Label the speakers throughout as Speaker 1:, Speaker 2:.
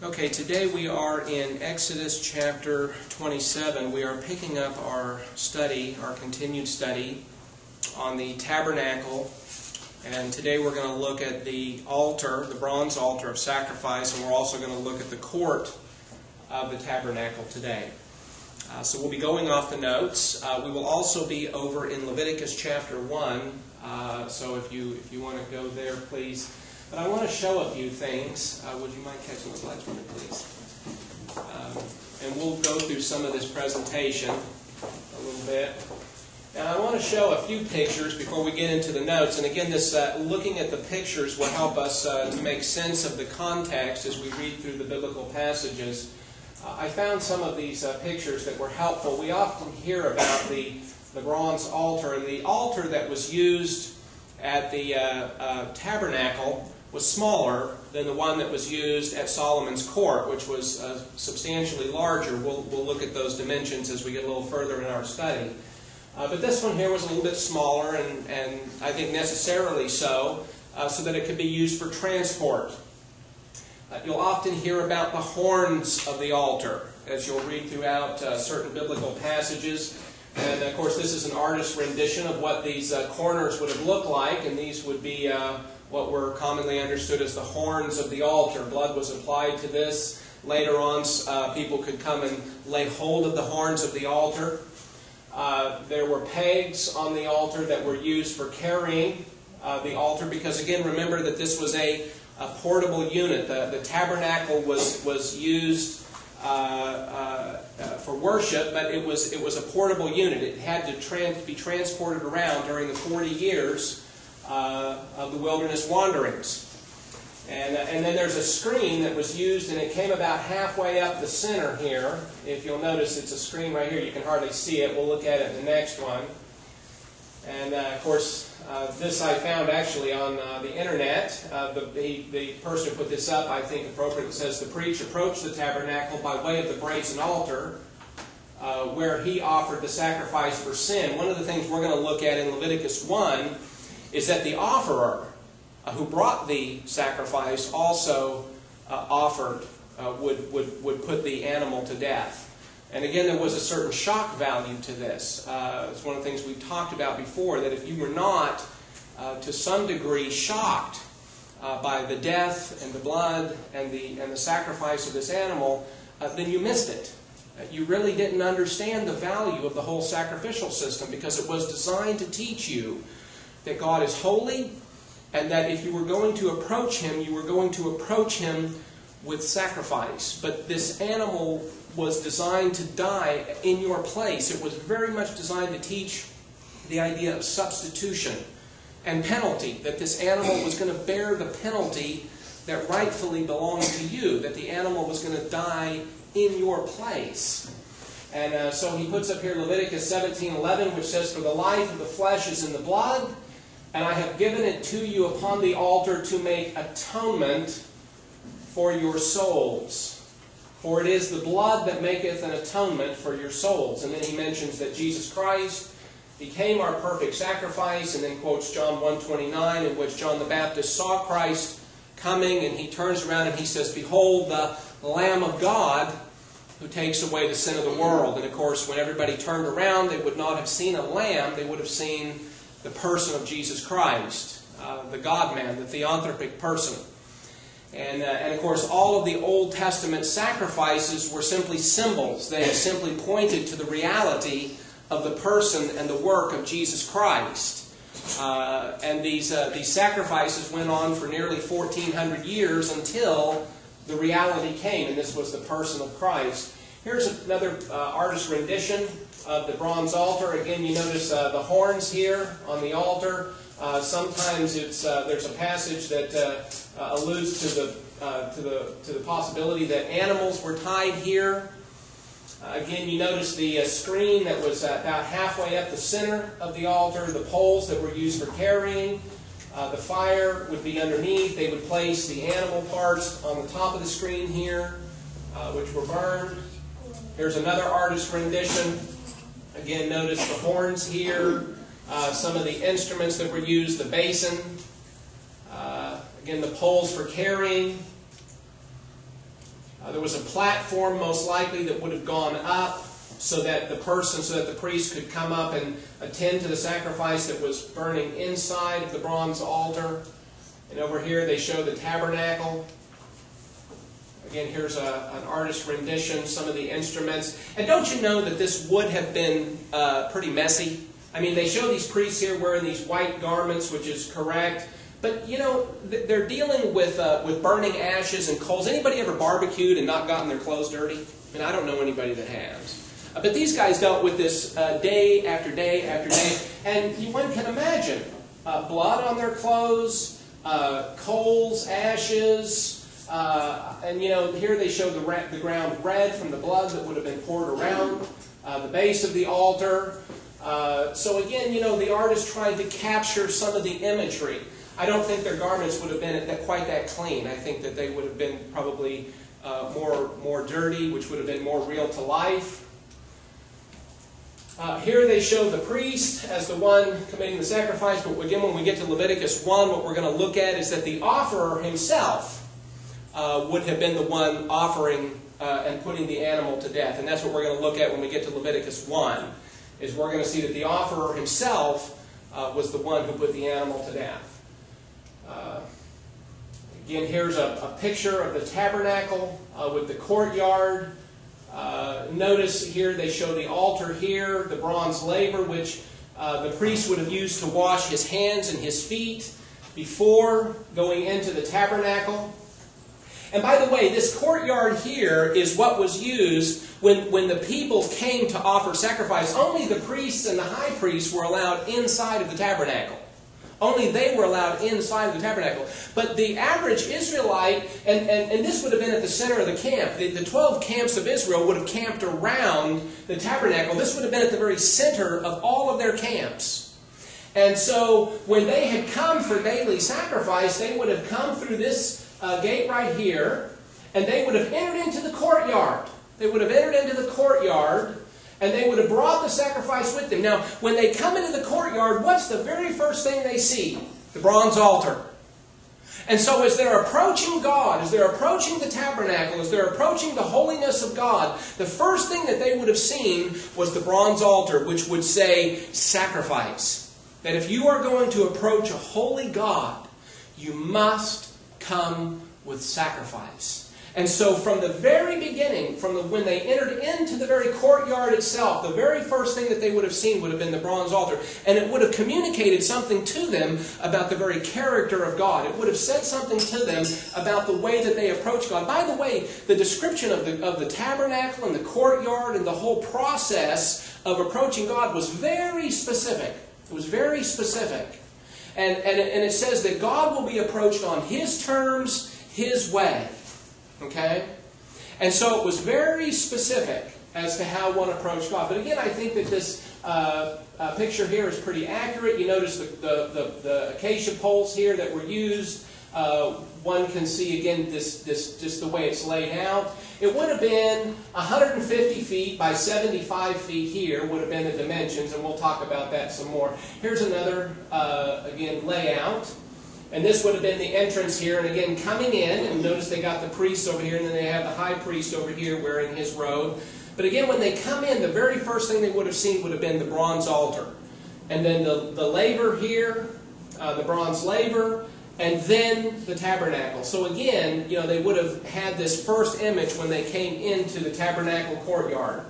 Speaker 1: Okay, today we are in Exodus chapter 27. We are picking up our study, our continued study on the tabernacle. And today we're going to look at the altar, the bronze altar of sacrifice, and we're also going to look at the court of the tabernacle today. So we'll be going off the notes. We will also be over in Leviticus chapter 1. So if you want to go there, please. But I want to show a few things. Would you mind catching the slides for me, please? And we'll go through some of this presentation a little bit. And I want to show a few pictures before we get into the notes. And again, this looking at the pictures will help us to make sense of the context as we read through the biblical passages. I found some of these pictures that were helpful. We often hear about the bronze altar. And the altar that was used at the tabernacle was smaller than the one that was used at Solomon's court, which was substantially larger. We'll look at those dimensions as we get a little further in our study. But this one here was a little bit smaller, and I think necessarily so that it could be used for transport. You'll often hear about the horns of the altar, as you'll read throughout certain biblical passages. And of course, this is an artist's rendition of what these corners would have looked like, and these would be what were commonly understood as the horns of the altar. Blood was applied to this. Later on, people could come and lay hold of the horns of the altar. There were pegs on the altar that were used for carrying the altar, because again, remember that this was a portable unit. The tabernacle was used for worship, but it was a portable unit. It had to be transported around during the 40 years of the wilderness wanderings. And then there's a screen that was used, and it came about halfway up the center here. If you'll notice, it's a screen right here. You can hardly see it. We'll look at it in the next one. And of course, this I found actually on the internet. The person who put this up, I think appropriately, says the priest approached the tabernacle by way of the brazen altar, where he offered the sacrifice for sin. One of the things we're going to look at in Leviticus 1 is that the offerer who brought the sacrifice also would put the animal to death. And again, there was a certain shock value to this. It's one of the things we've talked about before, that if you were not, to some degree, shocked by the death and the blood and the sacrifice of this animal, then you missed it. You really didn't understand the value of the whole sacrificial system, because it was designed to teach you that God is holy, and that if you were going to approach Him, you were going to approach Him with sacrifice. But this animal was designed to die in your place. It was very much designed to teach the idea of substitution and penalty, that this animal was going to bear the penalty that rightfully belonged to you, that the animal was going to die in your place. And so he puts up here Leviticus 17:11, which says, "For the life of the flesh is in the blood, and I have given it to you upon the altar to make atonement for your souls. For it is the blood that maketh an atonement for your souls." And then he mentions that Jesus Christ became our perfect sacrifice, and then quotes John 1:29, in which John the Baptist saw Christ coming, and he turns around and he says, "Behold the Lamb of God who takes away the sin of the world." And of course, when everybody turned around, they would not have seen a lamb, they would have seen the person of Jesus Christ, the God-man, the theanthropic person. And of course, all of the Old Testament sacrifices were simply symbols. They simply pointed to the reality of the person and the work of Jesus Christ. And these sacrifices went on for nearly 1,400 years until the reality came, and this was the person of Christ. Here's another artist's rendition of the bronze altar. Again, you notice the horns here on the altar. Sometimes there's a passage that alludes to the possibility that animals were tied here. Again, you notice the screen that was about halfway up the center of the altar, the poles that were used for carrying. The fire would be underneath. They would place the animal parts on the top of the screen here, which were burned. Here's another artist's rendition. Again, notice the horns here, some of the instruments that were used, the basin. Again, the poles for carrying. There was a platform, most likely, that would have gone up so that the priest could come up and attend to the sacrifice that was burning inside of the bronze altar. And over here they show the tabernacle. Again, here's an artist's rendition, some of the instruments. And don't you know that this would have been pretty messy? I mean, they show these priests here wearing these white garments, which is correct. But, you know, they're dealing with burning ashes and coals. Anybody ever barbecued and not gotten their clothes dirty? I mean, I don't know anybody that has. But these guys dealt with this day after day after day. And one can imagine blood on their clothes, coals, ashes. And, you know, here they show the ground red from the blood that would have been poured around the base of the altar. So again, you know, the artist tried to capture some of the imagery. I don't think their garments would have been quite that clean. I think that they would have been probably more dirty, which would have been more real to life. Here they show the priest as the one committing the sacrifice. But again, when we get to Leviticus 1, what we're going to look at is that the offerer himself would have been the one offering and putting the animal to death. And that's what we're going to look at when we get to Leviticus 1, is we're going to see that the offerer himself was the one who put the animal to death. Again, here's a picture of the tabernacle with the courtyard. Notice here they show the altar here, the bronze laver, which the priest would have used to wash his hands and his feet before going into the tabernacle. And by the way, this courtyard here is what was used when the people came to offer sacrifice. Only the priests and the high priests were allowed inside of the tabernacle. Only they were allowed inside of the tabernacle. But the average Israelite, and this would have been at the center of the camp. The 12 camps of Israel would have camped around the tabernacle. This would have been at the very center of all of their camps. And so when they had come for daily sacrifice, they would have come through this gate right here, and they would have entered into the courtyard. They would have entered into the courtyard, and they would have brought the sacrifice with them. Now, when they come into the courtyard, what's the very first thing they see? The bronze altar. And so as they're approaching God, as they're approaching the tabernacle, as they're approaching the holiness of God, the first thing that they would have seen was the bronze altar, which would say sacrifice. That if you are going to approach a holy God, you must come with sacrifice. And so from the very beginning, when they entered into the very courtyard itself, the very first thing that they would have seen would have been the bronze altar. And it would have communicated something to them about the very character of God. It would have said something to them about the way that they approach God. By the way, the description of the tabernacle and the courtyard and the whole process of approaching God was very specific. It was very specific. And it says that God will be approached on His terms, His way. Okay? And so it was very specific as to how one approached God. But again, I think that this picture here is pretty accurate. You notice the acacia poles here that were used. One can see, again, this just the way it's laid out. It would have been 150 feet by 75 feet here would have been the dimensions, and we'll talk about that some more. Here's another, again, layout. And this would have been the entrance here. And again, coming in, and notice they got the priests over here, and then they have the high priest over here wearing his robe. But again, when they come in, the very first thing they would have seen would have been the bronze altar. And then the laver here, the bronze laver, and then the tabernacle. So again, you know, they would have had this first image when they came into the tabernacle courtyard.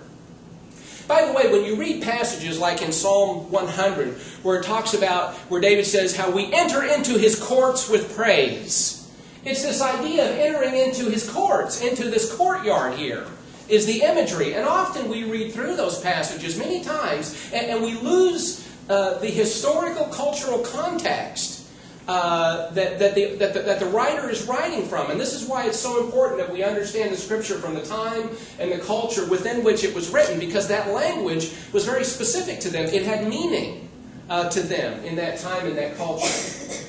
Speaker 1: By the way, when you read passages like in Psalm 100, where it talks about, where David says how we enter into His courts with praise. It's this idea of entering into His courts, into this courtyard here, is the imagery. And often we read through those passages many times, and we lose the historical, cultural context that the writer is writing from. And this is why it's so important that we understand the Scripture from the time and the culture within which it was written, because that language was very specific to them. It had meaning to them in that time and that culture.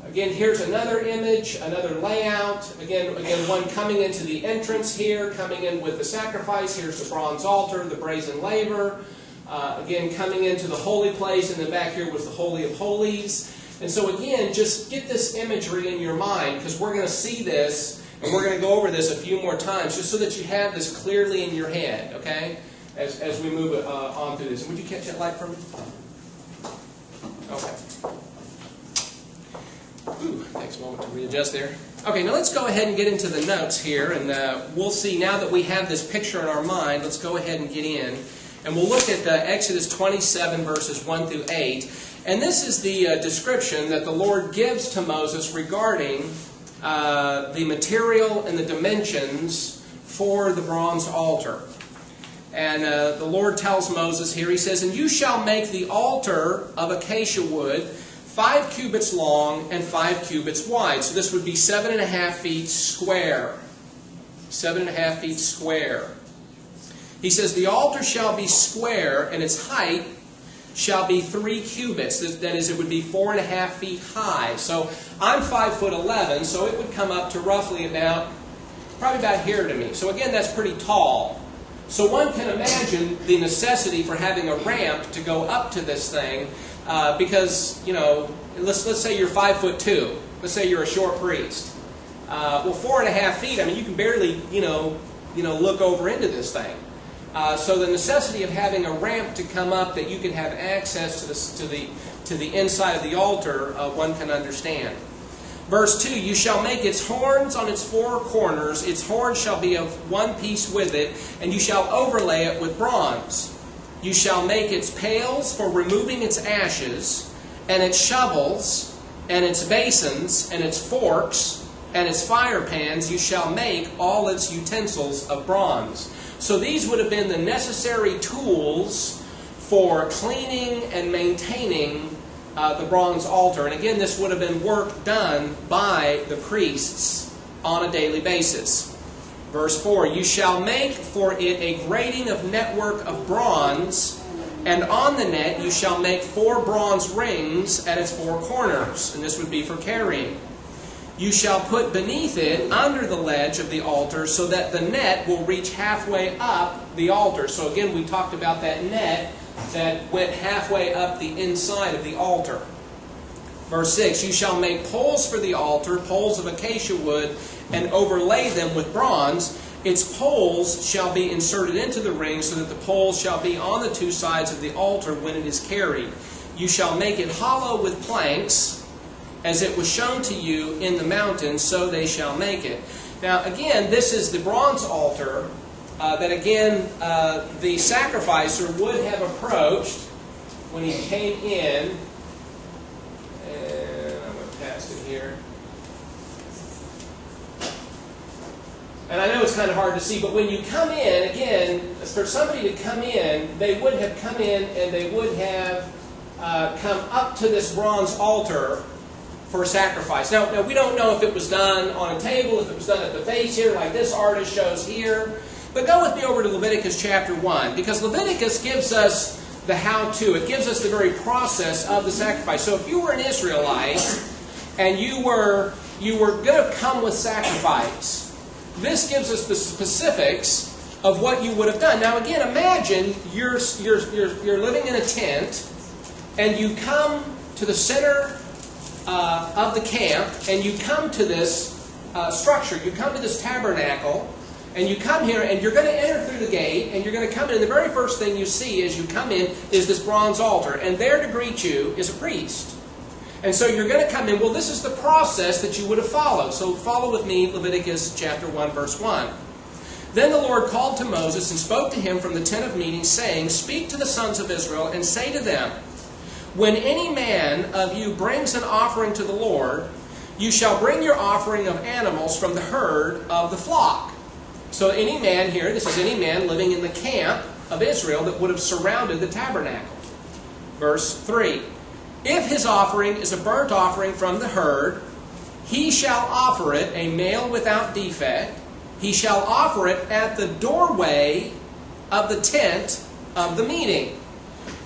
Speaker 1: Again, here's another image, another layout. Again, one coming into the entrance here, coming in with the sacrifice. Here's the bronze altar, the brazen laver. Again, coming into the holy place, and then back here was the Holy of Holies. And so again, just get this imagery in your mind, because we're going to see this, and And we're going to go over this a few more times just so that you have this clearly in your head, okay, as we move on through this. And would you catch that light for me? Okay. Ooh, takes a moment to readjust there. Okay, now let's go ahead and get into the notes here, and we'll see now that we have this picture in our mind, let's go ahead and get in. And we'll look at Exodus 27, verses 1 through 8. And this is the description that the Lord gives to Moses regarding the material and the dimensions for the bronze altar. And the Lord tells Moses here, he says, "And you shall make the altar of acacia wood 5 cubits long and 5 cubits wide." So this would be 7.5 feet square. 7.5 feet square. He says, "The altar shall be square, and its height shall be 3 cubits. That is, it would be 4.5 feet high." So I'm 5'11", so it would come up to roughly probably about here to me. So again, that's pretty tall. So one can imagine the necessity for having a ramp to go up to this thing, because, let's say you're 5'2". Let's say you're a short priest. Well, 4.5 feet. I mean, you can barely, look over into this thing. So the necessity of having a ramp to come up that you can have access to the inside of the altar, one can understand. Verse 2, "You shall make its horns on its 4 corners. Its horns shall be of one piece with it, and you shall overlay it with bronze. You shall make its pails for removing its ashes, and its shovels, and its basins, and its forks, and its firepans. You shall make all its utensils of bronze." So these would have been the necessary tools for cleaning and maintaining the bronze altar. And again, this would have been work done by the priests on a daily basis. Verse 4, "You shall make for it a grating of network of bronze, and on the net you shall make 4 bronze rings at its 4 corners." And this would be for carrying. "You shall put beneath it under the ledge of the altar, so that the net will reach halfway up the altar." So again, we talked about that net that went halfway up the inside of the altar. Verse 6, "You shall make poles for the altar, poles of acacia wood, and overlay them with bronze. Its poles shall be inserted into the ring, so that the poles shall be on the 2 sides of the altar when it is carried. You shall make it hollow with planks, as it was shown to you in the mountain, so they shall make it." Now again, this is the bronze altar that again the sacrificer would have approached when he came in. And I'm going to pass it here. And I know it's kind of hard to see, but when you come in, again, for somebody to come in, they would have come in and they would have come up to this bronze altar for a sacrifice. Now, we don't know if it was done on a table, if it was done at the base here, like this artist shows here. But go with me over to Leviticus chapter 1, because Leviticus gives us the how-to. It gives us the very process of the sacrifice. So if you were an Israelite and you were going to come with sacrifice, this gives us the specifics of what you would have done. Now again, imagine you're living in a tent, and you come to the center of the camp, and you come to this structure. You come to this tabernacle, and you come here, and you're going to enter through the gate, and you're going to come in, and the very first thing you see as you come in is this bronze altar, and there to greet you is a priest. And so you're going to come in. Well, this is the process that you would have followed. So follow with me, Leviticus chapter 1, verse 1. "Then the Lord called to Moses and spoke to him from the tent of meeting, saying, Speak to the sons of Israel, and say to them, When any man of you brings an offering to the Lord, you shall bring your offering of animals from the herd of the flock." So any man here, this is any man living in the camp of Israel that would have surrounded the tabernacle. Verse 3, "If his offering is a burnt offering from the herd, he shall offer it, a male without defect. He shall offer it at the doorway of the tent of the meeting."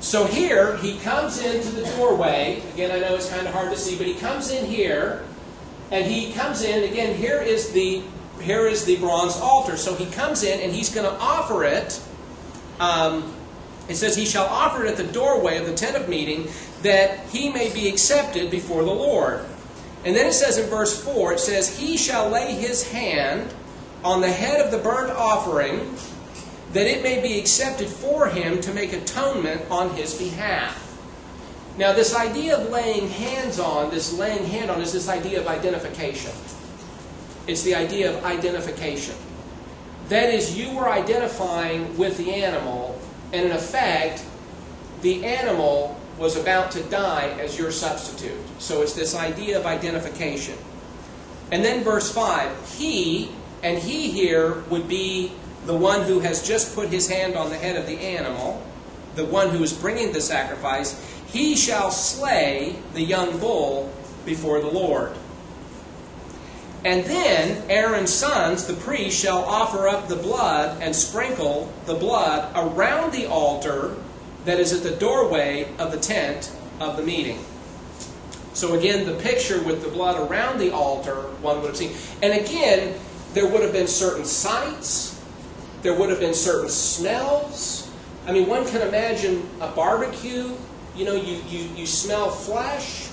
Speaker 1: So here, he comes into the doorway. Again, I know it's kind of hard to see, but he comes in here, and he comes in, again, here is the bronze altar. So he comes in, and he's going to offer it. It says, "He shall offer it at the doorway of the tent of meeting, that he may be accepted before the Lord. And then it says in verse 4, it says, he shall lay his hand on the head of the burnt offering, that it may be accepted for him to make atonement on his behalf. Now this idea of laying hands on, this laying hand on, is this idea of identification. It's the idea of identification. That is, you were identifying with the animal, and in effect, the animal was about to die as your substitute. So it's this idea of identification. And then verse 5, he, and he here would be the one who has just put his hand on the head of the animal, the one who is bringing the sacrifice, he shall slay the young bull before the Lord. And then Aaron's sons, the priests, shall offer up the blood and sprinkle the blood around the altar that is at the doorway of the tent of the meeting. So again, the picture with the blood around the altar, one would have seen. And again, there would have been certain sights. There would have been certain smells. I mean, one can imagine a barbecue. You know, you smell flesh.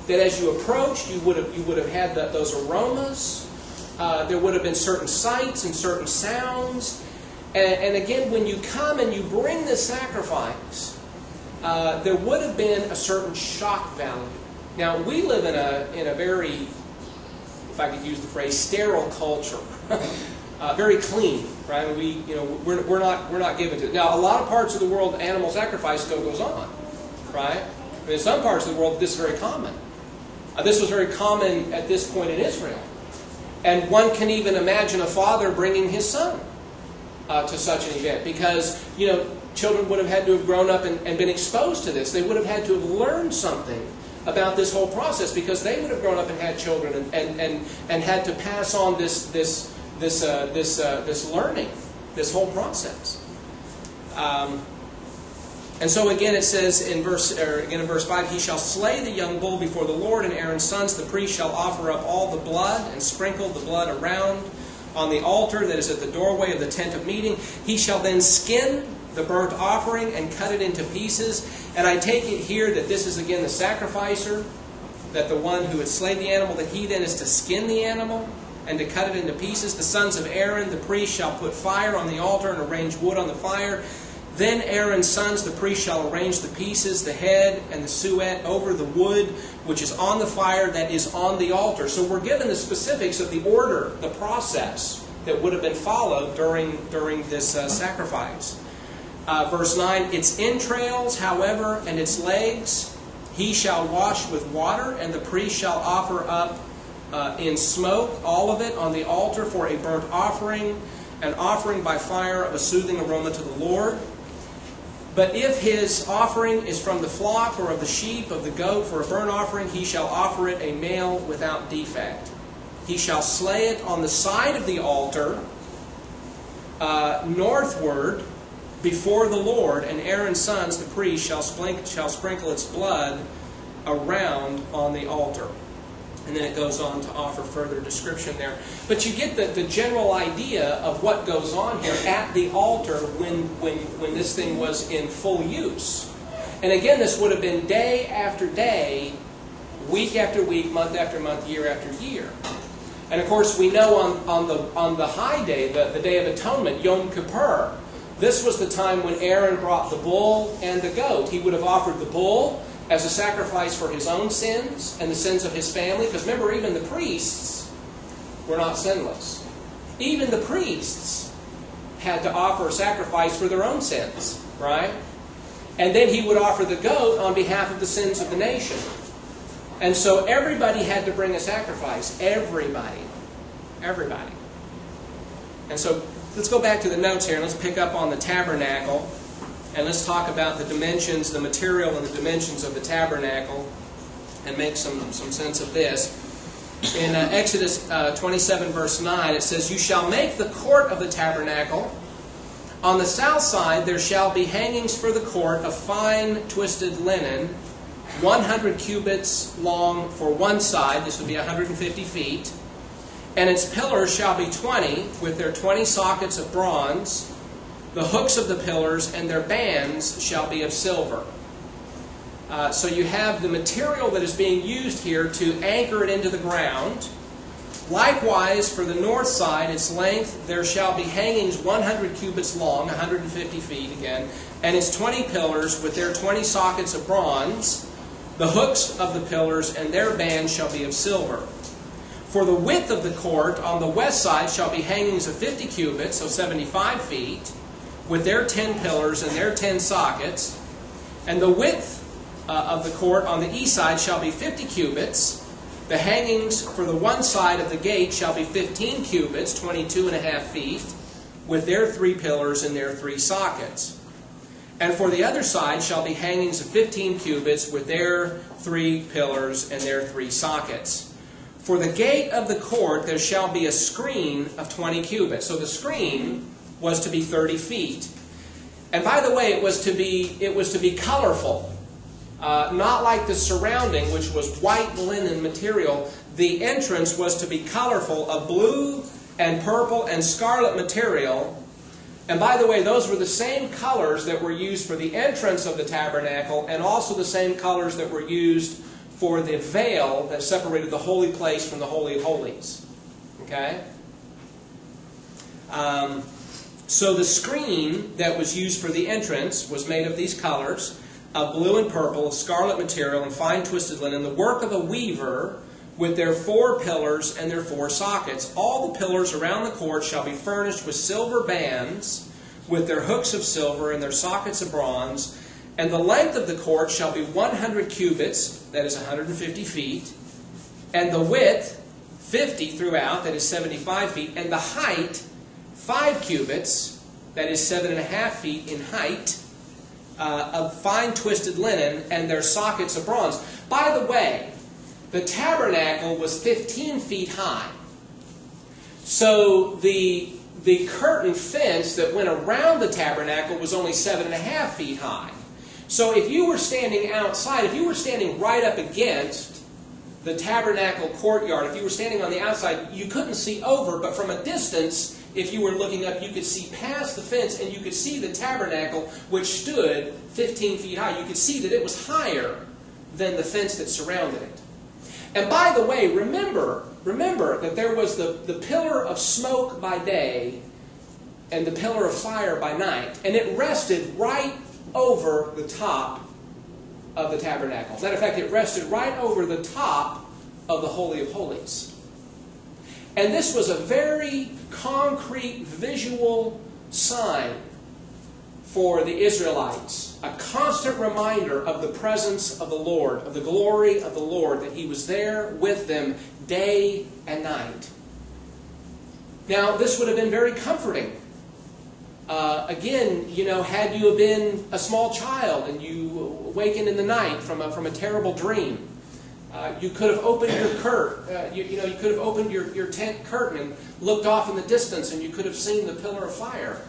Speaker 1: That as you approached, you would have had those aromas. There would have been certain sights and certain sounds. And again, when you come and you bring the sacrifice, there would have been a certain shock value. Now, we live in a very, if I could use the phrase, sterile culture. Very clean, right? We're not given to it. Now, a lot of parts of the world, animal sacrifice still goes on, right? I mean, in some parts of the world, this is very common. This was very common at this point in Israel. And one can even imagine a father bringing his son to such an event. Because, children would have had to have grown up and been exposed to this. They would have had to have learned something about this whole process, because they would have grown up and had children and had to pass on this learning, this whole process. And so again it says in verse 5, he shall slay the young bull before the Lord, and Aaron's sons, the priest, shall offer up all the blood and sprinkle the blood around on the altar that is at the doorway of the tent of meeting. He shall then skin the burnt offering and cut it into pieces. And I take it here that this is again the sacrificer, that the one who had slain the animal, that he then is to skin the animal and to cut it into pieces. The sons of Aaron, the priest, shall put fire on the altar and arrange wood on the fire. Then Aaron's sons, the priest, shall arrange the pieces, the head and the suet, over the wood which is on the fire that is on the altar. So we're given the specifics of the order, the process that would have been followed during this sacrifice. Verse 9, its entrails, however, and its legs, he shall wash with water, and the priest shall offer up in smoke all of it on the altar for a burnt offering, an offering by fire of a soothing aroma to the Lord. But if his offering is from the flock or of the sheep, of the goat for a burnt offering, he shall offer it a male without defect. He shall slay it on the side of the altar, northward, before the Lord, and Aaron's sons, the priest, shall sprinkle its blood around on the altar. And then it goes on to offer further description there. But you get the general idea of what goes on here at the altar when this thing was in full use. And again, this would have been day after day, week after week, month after month, year after year. And of course, we know on the high day, the Day of Atonement, Yom Kippur, this was the time when Aaron brought the bull and the goat. He would have offered the bull as a sacrifice for his own sins and the sins of his family. Because remember, even the priests were not sinless. Even the priests had to offer a sacrifice for their own sins, right? And then he would offer the goat on behalf of the sins of the nation. And so everybody had to bring a sacrifice. Everybody. And so let's go back to the notes here and let's pick up on the tabernacle. And let's talk about the dimensions, the material and the dimensions of the tabernacle, and make some sense of this. In Exodus 27, verse 9, it says, you shall make the court of the tabernacle. On the south side there shall be hangings for the court of fine twisted linen, 100 cubits long for one side. This would be 150 feet. And its pillars shall be 20, with their 20 sockets of bronze. The hooks of the pillars and their bands shall be of silver. So you have the material that is being used here to anchor it into the ground. Likewise, for the north side, its length, there shall be hangings 100 cubits long, 150 feet again, and its 20 pillars with their 20 sockets of bronze. The hooks of the pillars and their bands shall be of silver. For the width of the court on the west side shall be hangings of 50 cubits, so 75 feet, with their 10 pillars and their 10 sockets. And the width of the court on the east side shall be 50 cubits. The hangings for the one side of the gate shall be 15 cubits, 22.5 feet, with their 3 pillars and their 3 sockets. And for the other side shall be hangings of 15 cubits, with their 3 pillars and their 3 sockets. For the gate of the court there shall be a screen of 20 cubits. So the screen was to be 30 feet. And by the way, it was to be colorful. Not like the surrounding, which was white linen material. The entrance was to be colorful, of blue and purple and scarlet material. And by the way, those were the same colors that were used for the entrance of the tabernacle, and also the same colors that were used for the veil that separated the holy place from the Holy of Holies. Okay? So the screen that was used for the entrance was made of these colors, of blue and purple, of scarlet material, and fine twisted linen, the work of a weaver, with their 4 pillars and their 4 sockets. All the pillars around the court shall be furnished with silver bands, with their hooks of silver and their sockets of bronze. And the length of the court shall be 100 cubits, that is 150 feet, and the width 50 throughout, that is 75 feet, and the height 5 cubits, that is 7.5 feet in height, of fine twisted linen, and their sockets of bronze. By the way, the tabernacle was 15 feet high. So the curtain fence that went around the tabernacle was only 7.5 feet high. So if you were standing outside, if you were standing right up against the tabernacle courtyard, if you were standing on the outside, you couldn't see over, but from a distance, if you were looking up, you could see past the fence, and you could see the tabernacle, which stood 15 feet high. You could see that it was higher than the fence that surrounded it. And by the way, remember that there was the pillar of smoke by day and the pillar of fire by night, and it rested right over the top of the tabernacle. As a matter of fact, it rested right over the top of the Holy of Holies. And this was a very concrete visual sign for the Israelites, a constant reminder of the presence of the Lord, of the glory of the Lord, that He was there with them day and night. Now, this would have been very comforting. Again, had you been a small child and you awakened in the night from a terrible dream, you could have opened your curtain. You could have opened your tent curtain and looked off in the distance, and you could have seen the pillar of fire,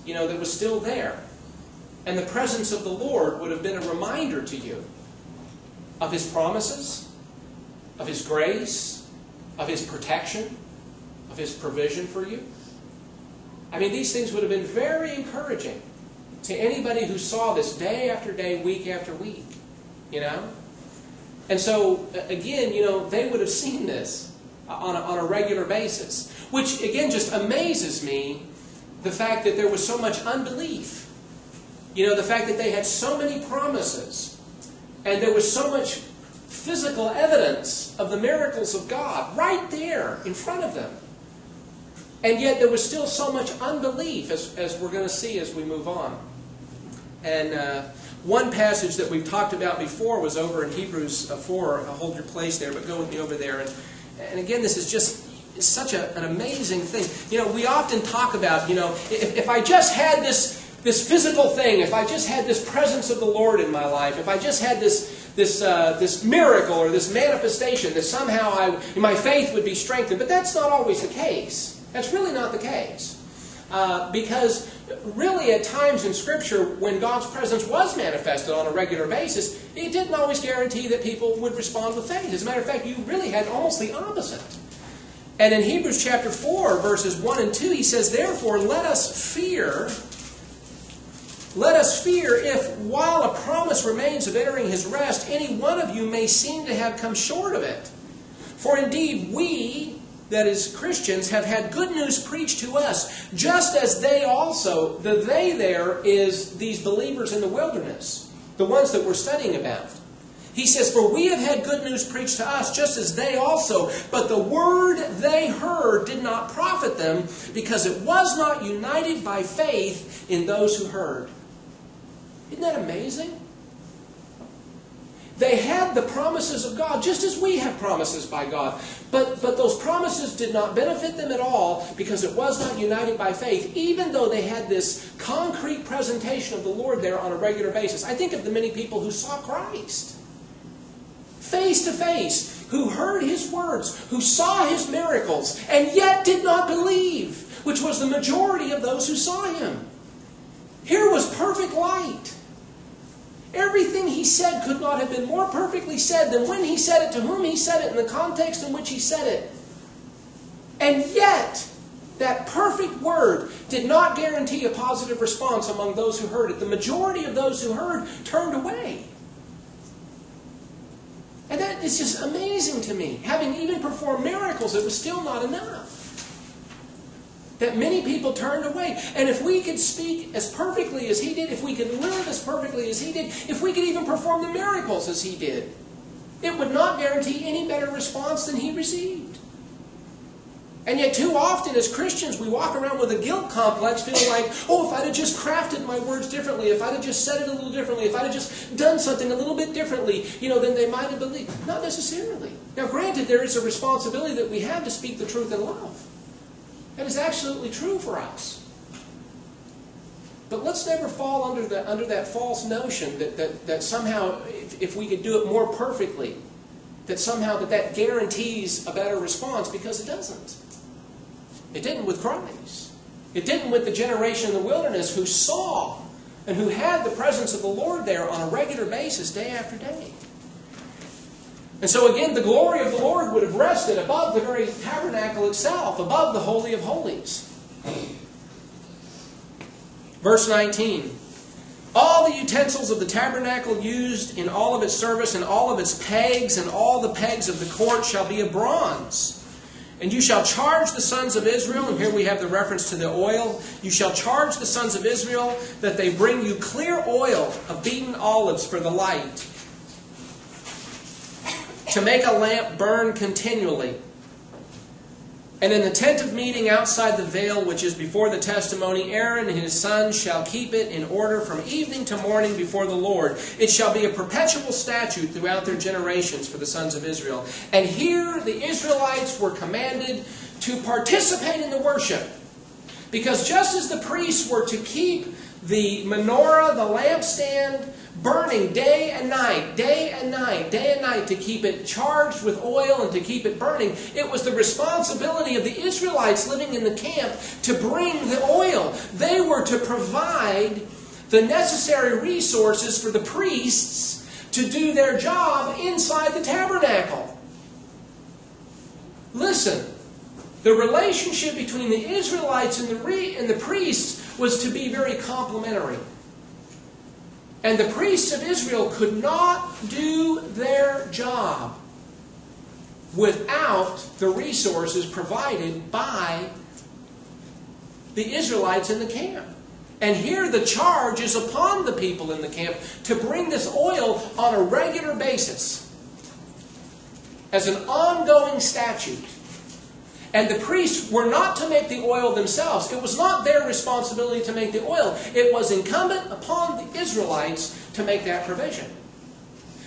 Speaker 1: that was still there. And the presence of the Lord would have been a reminder to you of His promises, of His grace, of His protection, of His provision for you. I mean, these things would have been very encouraging to anybody who saw this day after day, week after week, And so, again, they would have seen this on a regular basis. Which, again, just amazes me, the fact that there was so much unbelief. The fact that they had so many promises. And there was so much physical evidence of the miracles of God right there in front of them. And yet there was still so much unbelief, as we're going to see as we move on. And one passage that we've talked about before was over in Hebrews 4. I'll hold your place there, but go with me over there. And again, this is just such an amazing thing. We often talk about, if I just had this physical thing, if I just had this presence of the Lord in my life, if I just had this miracle or this manifestation, that somehow my faith would be strengthened. But that's not always the case. That's really not the case. Because really at times in Scripture, when God's presence was manifested on a regular basis, it didn't always guarantee that people would respond with faith. As a matter of fact, you really had almost the opposite. And in Hebrews chapter 4, verses 1 and 2, he says, "Therefore let us fear Let us fear if, while a promise remains of entering his rest, any one of you may seem to have come short of it. For indeed we, that is Christians, have had good news preached to us, just as they also, the they there is these believers in the wilderness, the ones that we're studying about. He says, for we have had good news preached to us, just as they also, but the word they heard did not profit them, because it was not united by faith in those who heard. Isn't that amazing? They had the promises of God, just as we have promises by God. But those promises did not benefit them at all because it was not united by faith, even though they had this concrete presentation of the Lord there on a regular basis. I think of the many people who saw Christ face to face, who heard his words, who saw his miracles, and yet did not believe, which was the majority of those who saw him. Here was perfect light. Everything he said could not have been more perfectly said than when he said it, to whom he said it, in the context in which he said it. And yet, that perfect word did not guarantee a positive response among those who heard it. The majority of those who heard turned away. And that is just amazing to me. Having even performed miracles, it was still not enough. That many people turned away. And if we could speak as perfectly as he did, if we could live as perfectly as he did, if we could even perform the miracles as he did, it would not guarantee any better response than he received. And yet too often as Christians, we walk around with a guilt complex, feeling like, oh, if I'd have just crafted my words differently, if I'd have just said it a little differently, if I'd have just done something a little bit differently, then they might have believed. Not necessarily. Now granted, there is a responsibility that we have to speak the truth in love. That is absolutely true for us. But let's never fall under that false notion that somehow, if we could do it more perfectly, that somehow that guarantees a better response, because it doesn't. It didn't with Christ. It didn't with the generation in the wilderness who saw and who had the presence of the Lord there on a regular basis, day after day. And so again, the glory of the Lord would have rested above the very tabernacle itself, above the Holy of Holies. Verse 19. All the utensils of the tabernacle used in all of its service, and all of its pegs, and all the pegs of the court shall be of bronze. And you shall charge the sons of Israel, and here we have the reference to the oil. You shall charge the sons of Israel that they bring you clear oil of beaten olives for the light, to make a lamp burn continually. And in the tent of meeting outside the veil, which is before the testimony, Aaron and his sons shall keep it in order from evening to morning before the Lord. It shall be a perpetual statute throughout their generations for the sons of Israel. And here the Israelites were commanded to participate in the worship. Because just as the priests were to keep the menorah, the lampstand, burning day and night, day and night, day and night, to keep it charged with oil and to keep it burning, it was the responsibility of the Israelites living in the camp to bring the oil. They were to provide the necessary resources for the priests to do their job inside the tabernacle. Listen, the relationship between the Israelites and the priests was to be very complementary. And the priests of Israel could not do their job without the resources provided by the Israelites in the camp. And here the charge is upon the people in the camp to bring this oil on a regular basis as an ongoing statute. And the priests were not to make the oil themselves. It was not their responsibility to make the oil. It was incumbent upon the Israelites to make that provision.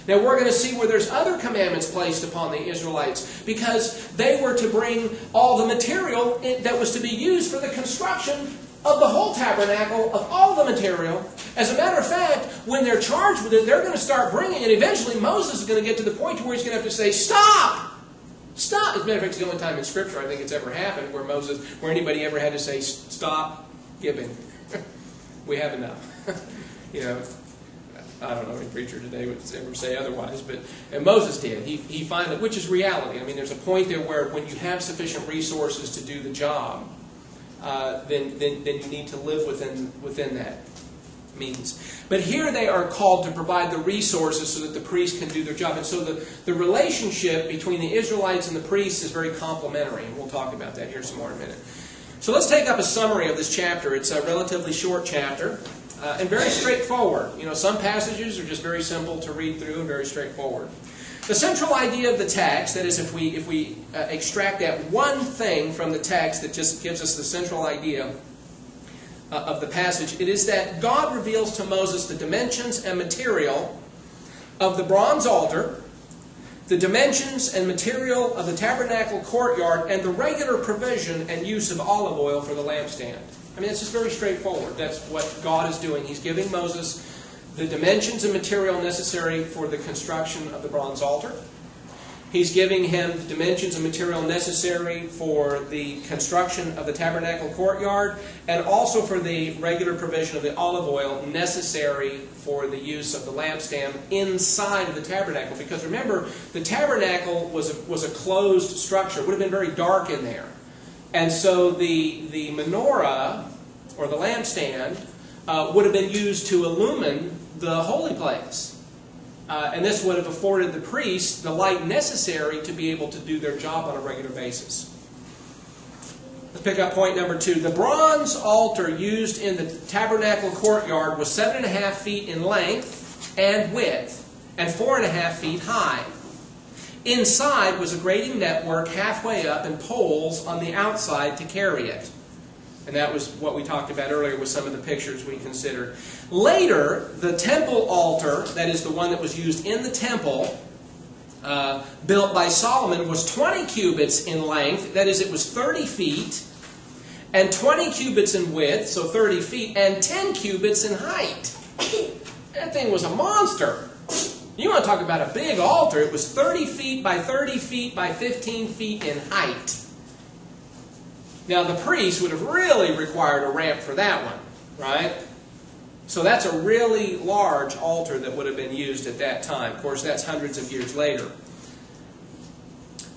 Speaker 1: Now we're going to see where there's other commandments placed upon the Israelites, because they were to bring all the material that was to be used for the construction of the whole tabernacle, of all the material. As a matter of fact, when they're charged with it, they're going to start bringing it. Eventually Moses is going to get to the point where he's going to have to say, stop! Stop! As a matter of fact, it's the only time in Scripture I think it's ever happened where anybody ever had to say, stop giving. We have enough. I don't know any preacher today would ever say otherwise, and Moses did. He finally, which is reality. I mean, there's a point there where when you have sufficient resources to do the job, then you need to live within that. means. But here they are called to provide the resources so that the priests can do their job. And so the relationship between the Israelites and the priests is very complementary. And we'll talk about that here some more in a minute. So let's take up a summary of this chapter. It's a relatively short chapter and very straightforward. You know, some passages are just very simple to read through and very straightforward. The central idea of the text, that is, if we extract that one thing from the text that just gives us the central idea of the passage, it is that God reveals to Moses the dimensions and material of the bronze altar, the dimensions and material of the tabernacle courtyard, and the regular provision and use of olive oil for the lampstand. I mean, it's just very straightforward. That's what God is doing. He's giving Moses the dimensions and material necessary for the construction of the bronze altar. He's giving him the dimensions and material necessary for the construction of the tabernacle courtyard, and also for the regular provision of the olive oil necessary for the use of the lampstand inside of the tabernacle. Because remember, the tabernacle was a closed structure. It would have been very dark in there. And so the menorah, or the lampstand, would have been used to illumine the holy place. And this would have afforded the priests the light necessary to be able to do their job on a regular basis. Let's pick up point number 2. The bronze altar used in the tabernacle courtyard was 7.5 feet in length and width, and 4.5 feet high. Inside was a grating network halfway up and poles on the outside to carry it. And that was what we talked about earlier with some of the pictures we considered. Later, the temple altar, that is the one that was used in the temple, built by Solomon, was 20 cubits in length. That is, it was 30 feet, and 20 cubits in width, so 30 feet, and 10 cubits in height. That thing was a monster. You want to talk about a big altar. It was 30 feet by 30 feet by 15 feet in height. Now, the priest would have really required a ramp for that one, right? So that's a really large altar that would have been used at that time. Of course, that's hundreds of years later.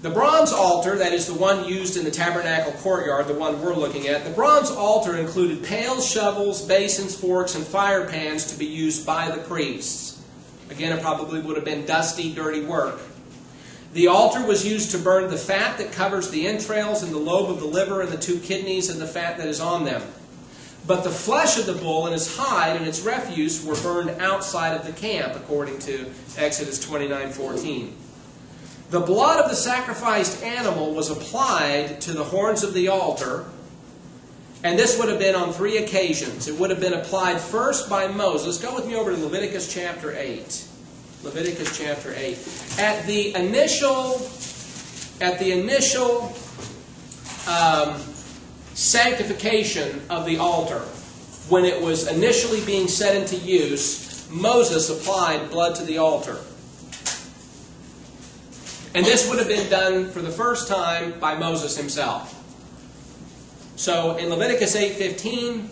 Speaker 1: The bronze altar, that is the one used in the tabernacle courtyard, the one we're looking at, the bronze altar included pails, shovels, basins, forks, and firepans to be used by the priests. Again, it probably would have been dusty, dirty work. The altar was used to burn the fat that covers the entrails and the lobe of the liver and the 2 kidneys and the fat that is on them. But the flesh of the bull and its hide and its refuse were burned outside of the camp, according to Exodus 29:14. The blood of the sacrificed animal was applied to the horns of the altar, and this would have been on 3 occasions. It would have been applied first by Moses. Go with me over to Leviticus chapter 8. Leviticus chapter 8. At the initial sanctification of the altar, when it was initially being set into use, Moses applied blood to the altar. And this would have been done for the first time by Moses himself. So in Leviticus 8:15,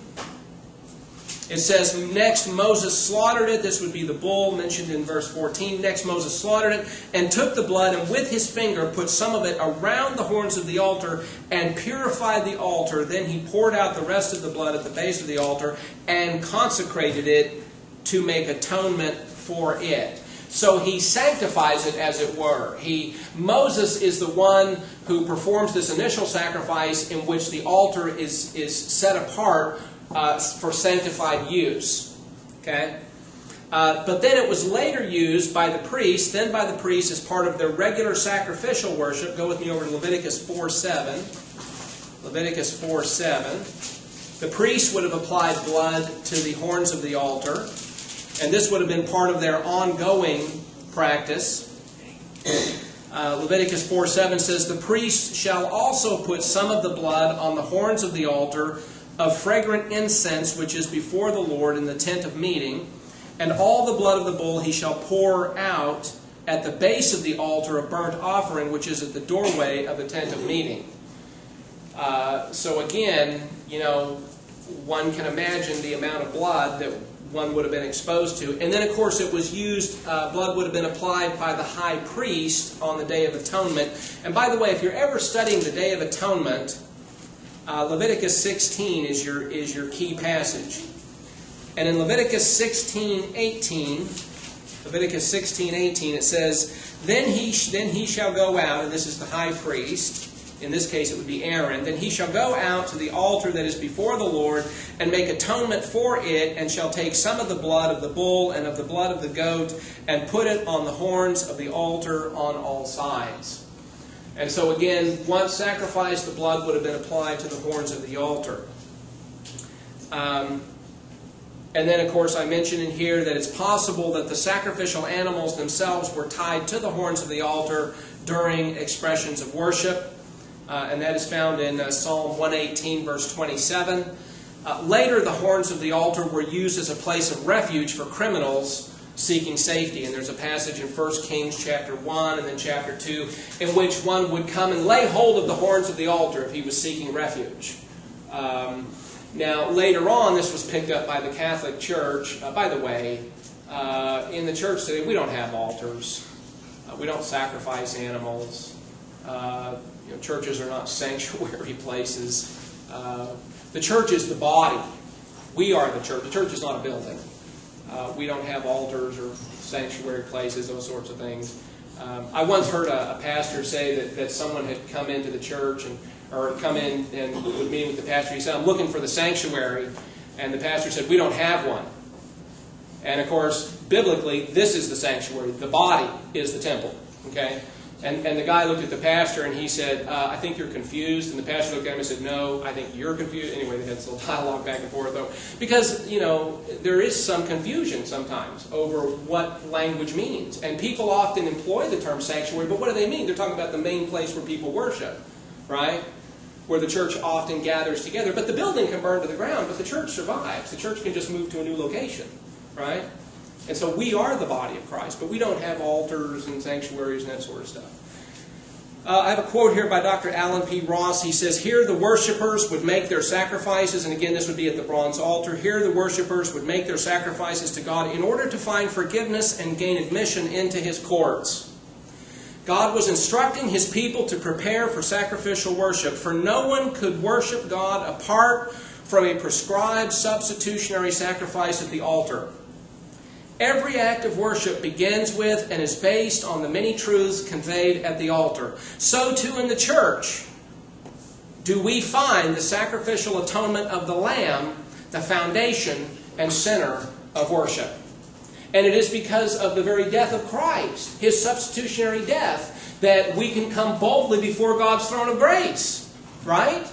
Speaker 1: it says, next Moses slaughtered it. This would be the bull mentioned in verse 14. Next Moses slaughtered it and took the blood and with his finger put some of it around the horns of the altar and purified the altar. Then he poured out the rest of the blood at the base of the altar and consecrated it to make atonement for it. So he sanctifies it, as it were. Moses is the one who performs this initial sacrifice in which the altar is set apart for sanctified use. Okay? But then it was later used by the priests, then by the priests as part of their regular sacrificial worship. Go with me over to Leviticus 4:7. Leviticus 4:7. The priests would have applied blood to the horns of the altar, and this would have been part of their ongoing practice. Leviticus 4:7 says, the priest shall also put some of the blood on the horns of the altar of fragrant incense, which is before the Lord in the tent of meeting, and all the blood of the bull he shall pour out at the base of the altar of burnt offering, which is at the doorway of the tent of meeting. So again, one can imagine the amount of blood that one would have been exposed to. And then, of course, it was used, blood would have been applied by the high priest on the Day of Atonement. And by the way, if you're ever studying the Day of Atonement, Leviticus 16 is your key passage. And in Leviticus 16:18, it says, Then he shall go out, and this is the high priest, in this case it would be Aaron, then he shall go out to the altar that is before the Lord, and make atonement for it, and shall take some of the blood of the bull and of the blood of the goat, and put it on the horns of the altar on all sides. And so again, once sacrificed, the blood would have been applied to the horns of the altar. And then, of course, I mentioned in here that it's possible that the sacrificial animals themselves were tied to the horns of the altar during expressions of worship. And that is found in Psalm 118, verse 27. Later, the horns of the altar were used as a place of refuge for criminals seeking safety. And there's a passage in 1 Kings chapter 1 and then chapter 2 in which one would come and lay hold of the horns of the altar if he was seeking refuge. Now, later on, this was picked up by the Catholic Church. By the way, in the church today, we don't have altars. We don't sacrifice animals. Churches are not sanctuary places. The church is the body. We are the church. The church is not a building. We don't have altars or sanctuary places, those sorts of things. I once heard a pastor say that someone had come into the church or come in and would meet with the pastor. He said, I'm looking for the sanctuary. And the pastor said, we don't have one. And of course, biblically, this is the sanctuary. The body is the temple. Okay? And the guy looked at the pastor and he said, I think you're confused. And the pastor looked at him and said, no, I think you're confused. Anyway, they had this little dialogue back and forth, though. Because, there is some confusion sometimes over what language means. And people often employ the term sanctuary, but what do they mean? They're talking about the main place where people worship, right? Where the church often gathers together. But the building can burn to the ground, but the church survives. The church can just move to a new location, right? And so we are the body of Christ, but we don't have altars and sanctuaries and that sort of stuff. I have a quote here by Dr. Alan P. Ross. He says, Here the worshipers would make their sacrifices, and again this would be at the bronze altar. Here the worshipers would make their sacrifices to God in order to find forgiveness and gain admission into His courts. God was instructing His people to prepare for sacrificial worship, for no one could worship God apart from a prescribed substitutionary sacrifice at the altar. Every act of worship begins with and is based on the many truths conveyed at the altar. So too in the church do we find the sacrificial atonement of the Lamb, the foundation and center of worship. And it is because of the very death of Christ, His substitutionary death, that we can come boldly before God's throne of grace. Right?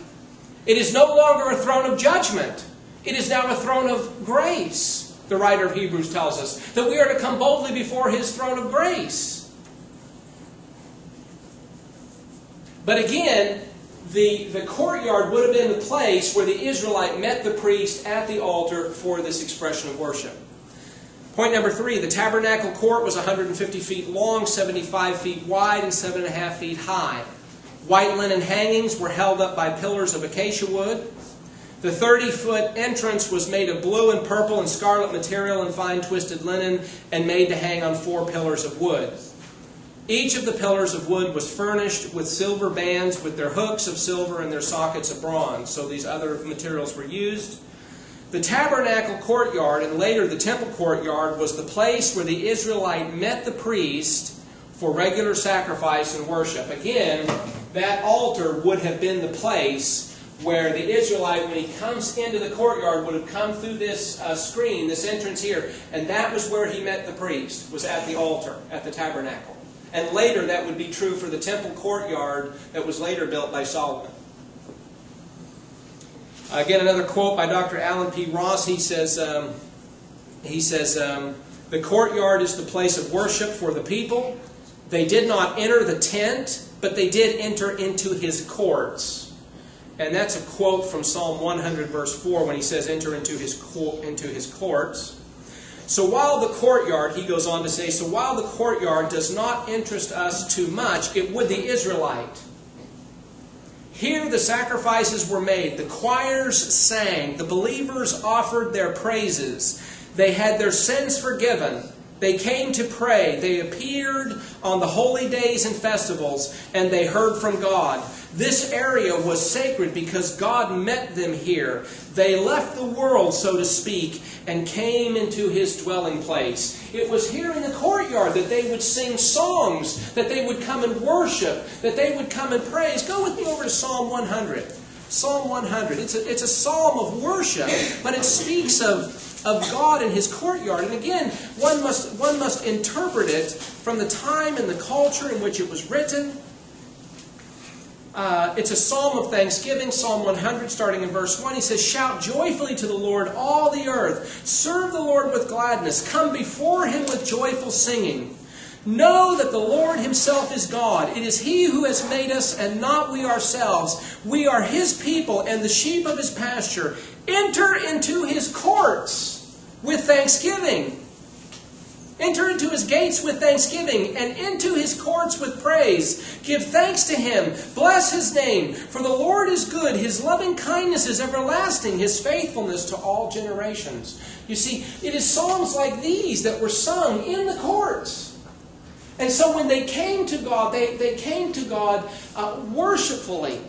Speaker 1: It is no longer a throne of judgment. It is now a throne of grace. The writer of Hebrews tells us that we are to come boldly before His throne of grace. But again, the courtyard would have been the place where the Israelite met the priest at the altar for this expression of worship. Point number 3, the tabernacle court was 150 feet long, 75 feet wide, and 7.5 feet high. White linen hangings were held up by pillars of acacia wood. The 30-foot entrance was made of blue and purple and scarlet material and fine twisted linen and made to hang on 4 pillars of wood. Each of the pillars of wood was furnished with silver bands with their hooks of silver and their sockets of bronze. So these other materials were used. The tabernacle courtyard and later the temple courtyard was the place where the Israelite met the priest for regular sacrifice and worship. Again, that altar would have been the place where the Israelite, when he comes into the courtyard, would have come through this screen, this entrance here, and that was where he met the priest, was at the altar, at the tabernacle. And later that would be true for the temple courtyard that was later built by Solomon. Again, another quote by Dr. Alan P. Ross. He says, the courtyard is the place of worship for the people. They did not enter the tent, but they did enter into His courts. And that's a quote from Psalm 100, verse 4, when he says, enter into his courts. So while the courtyard, he goes on to say, so while the courtyard does not interest us too much, it would the Israelite. Here the sacrifices were made, the choirs sang, the believers offered their praises, they had their sins forgiven, They came to pray. They appeared on the holy days and festivals, and they heard from God. This area was sacred because God met them here. They left the world, so to speak, and came into His dwelling place. It was here in the courtyard that they would sing songs, that they would come and worship, that they would come and praise. Go with me over to Psalm 100. Psalm 100. It's a psalm of worship, but it speaks of God in His courtyard. And again, one must interpret it from the time and the culture in which it was written. It's a psalm of thanksgiving, Psalm 100, starting in verse 1. He says, "Shout joyfully to the Lord, all the earth. Serve the Lord with gladness. Come before Him with joyful singing. Know that the Lord Himself is God. It is He who has made us and not we ourselves. We are His people and the sheep of His pasture. Enter into His courts with thanksgiving. Enter into His gates with thanksgiving and into His courts with praise. Give thanks to Him. Bless His name. For the Lord is good. His loving kindness is everlasting. His faithfulness to all generations." You see, it is psalms like these that were sung in the courts. And so when they came to God, they came to God worshipfully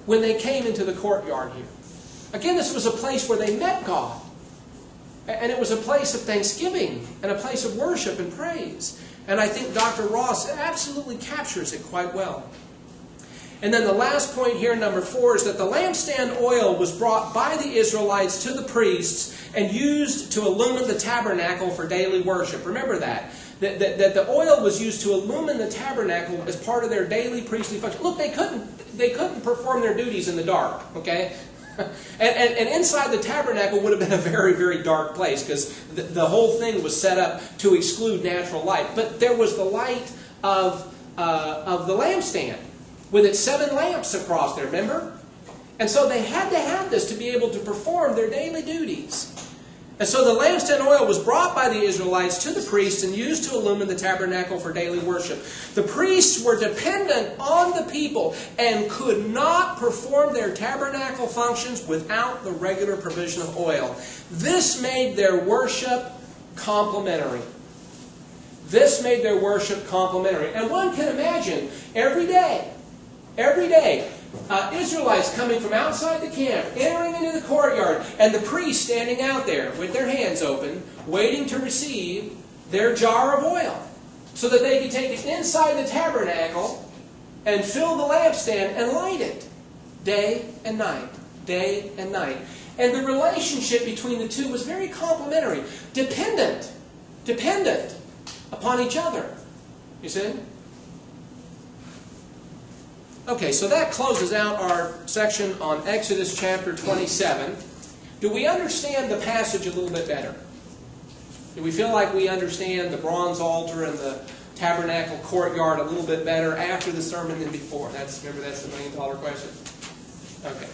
Speaker 1: when they came into the courtyard here. Again, this was a place where they met God. And it was a place of thanksgiving and a place of worship and praise. And I think Dr. Ross absolutely captures it quite well. And then the last point here, number 4, is that the lampstand oil was brought by the Israelites to the priests and used to illumine the tabernacle for daily worship. Remember that. That the oil was used to illumine the tabernacle as part of their daily priestly function. Look, they couldn't perform their duties in the dark, okay? And inside the tabernacle would have been a very, very dark place because the whole thing was set up to exclude natural light. But there was the light of the lampstand with its 7 lamps across there, remember? And so they had to have this to be able to perform their daily duties. And so the lampstand oil was brought by the Israelites to the priests and used to illumine the tabernacle for daily worship. The priests were dependent on the people and could not perform their tabernacle functions without the regular provision of oil. This made their worship complementary. This made their worship complementary. And one can imagine every day, Israelites coming from outside the camp, entering into the courtyard, and the priests standing out there with their hands open, waiting to receive their jar of oil, so that they could take it inside the tabernacle and fill the lampstand and light it day and night, day and night. And the relationship between the two was very complementary, dependent upon each other. You see? Okay, so that closes out our section on Exodus chapter 27. Do we understand the passage a little bit better? Do we feel like we understand the bronze altar and the tabernacle courtyard a little bit better after the sermon than before? Remember, that's the $1 million question? Okay.